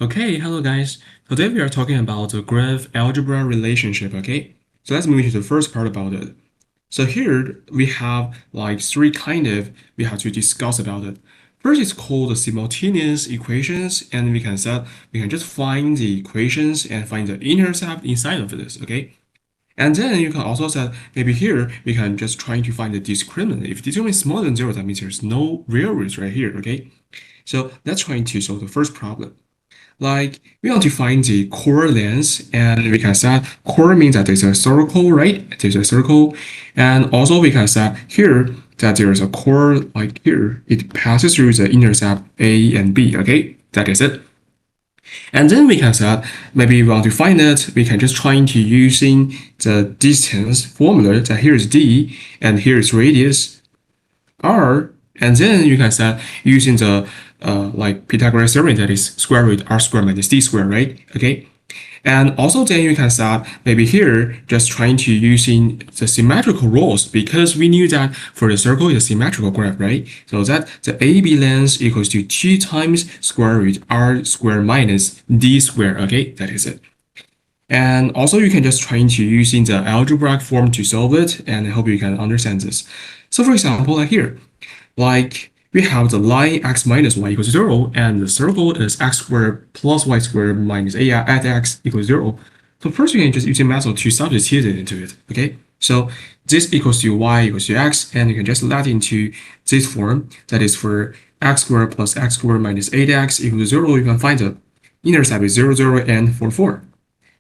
Okay, hello guys. Today we are talking about the graph algebra relationship, okay? So let's move to the first part about it. So here we have like three we have to discuss about it. First is called the simultaneous equations, and we can just find the equations and find the intercept inside of this, okay? And then you can also set maybe here we can just try to find the discriminant. If discriminant is smaller than zero, that means there's no real roots right here, okay? So let's try to solve the first problem. Like we want to find the core length, and we can set core means that there's a circle, right? There's a circle, and also we can set here that there is a core like here. It passes through the intercept A and B. Okay, that is it. And then we can set maybe we want to find it. We can just try to using the distance formula that here is D and here is radius R, and then you can set using the like Pythagoras theorem that is square root r squared minus d squared, right? Okay. And also then you can set maybe here just trying to using the symmetrical rules because we knew that for the circle it's a symmetrical graph, right? So that the AB length equals to 2 times square root r squared minus d squared, okay? That is it. And also you can just try to using the algebraic form to solve it, and I hope you can understand this. So for example, like here, like we have the line x minus y equals 0, and the circle is x squared plus y squared minus a at x equals 0. So first we can just use a method to substitute it into it, okay? So this equals to y equals to x, and you can just let into this form, that is for x squared plus x squared minus 8x equals 0, you can find the intercept is 0, 0, and 4, 4.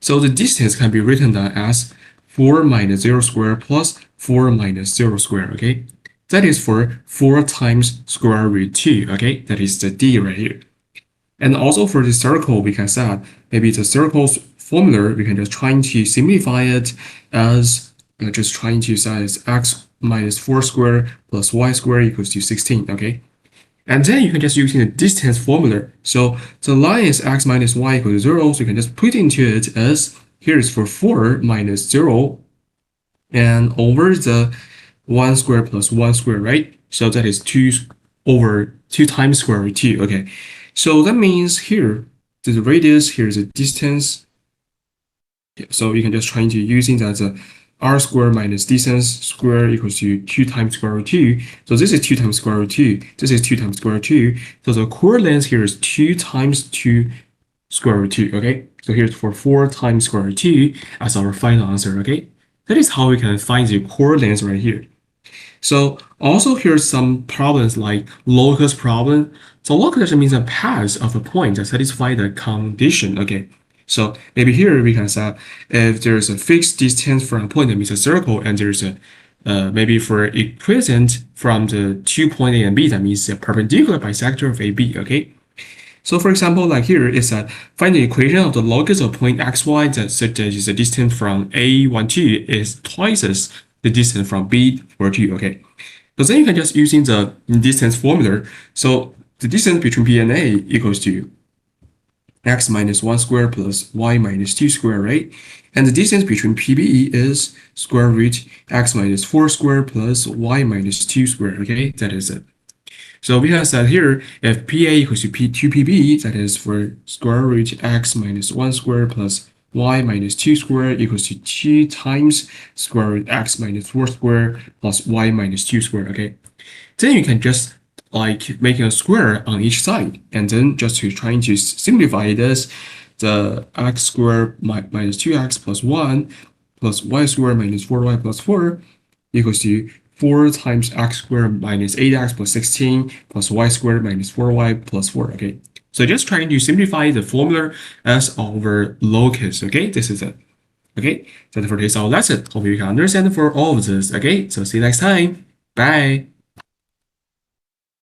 So the distance can be written down as 4 minus 0 squared plus 4 minus 0 squared, okay? That is for 4 times square root 2, okay? That is the d right here. And also for the circle, we can set maybe the circle's formula, we can just try to simplify it as just trying to set as x minus 4 squared plus y squared equals to 16, okay? And then you can just using the distance formula. So the line is x minus y equals to 0, so you can just put into it as here is for 4 minus 0 and over the 1 squared plus 1 squared, right? So that is 2 over 2 times square root 2, okay? So that means here, the radius, here's the distance. Yeah, so you can just try to using that the r squared minus distance squared equals to 2 times square root 2. So this is 2 times square root 2. This is 2 times square root 2. So the core length here is 2 times 2 square root 2, okay? So here's for 4 times square root 2 as our final answer, okay? That is how we can find the core length right here. So also here's some problems like locus problem. So locus means a path of a point that satisfies the condition, okay? So maybe here we can say if there's a fixed distance from a point that means a circle, and there's a maybe for equidistant from the 2 point A and B, that means a perpendicular bisector of AB, okay? So for example, like here is that find the equation of the locus of point xy that such as the distance from A12 is twice as the distance from B42, okay? So then you can just using the distance formula. So the distance between B and A equals to x minus 1 squared plus y minus 2 squared, right? And the distance between PB is square root x minus 4 squared plus y minus 2 squared, okay? That is it. So we have said here, if PA equals to P2PB, that is for square root x minus 1 squared plus y minus 2 squared equals to 2 times square root x minus 4 squared plus y minus 2 squared, okay? Then you can just like making a square on each side, and then just to trying to simplify this, the x squared minus 2x plus 1 plus y squared minus 4y plus 4 equals to 4 times x squared minus 8x plus 16 plus y squared minus 4y plus 4, okay? So just trying to simplify the formula as our locus, okay? This is it, okay? So for this, all that's it. Hope you can understand for all of this, okay? So see you next time. Bye.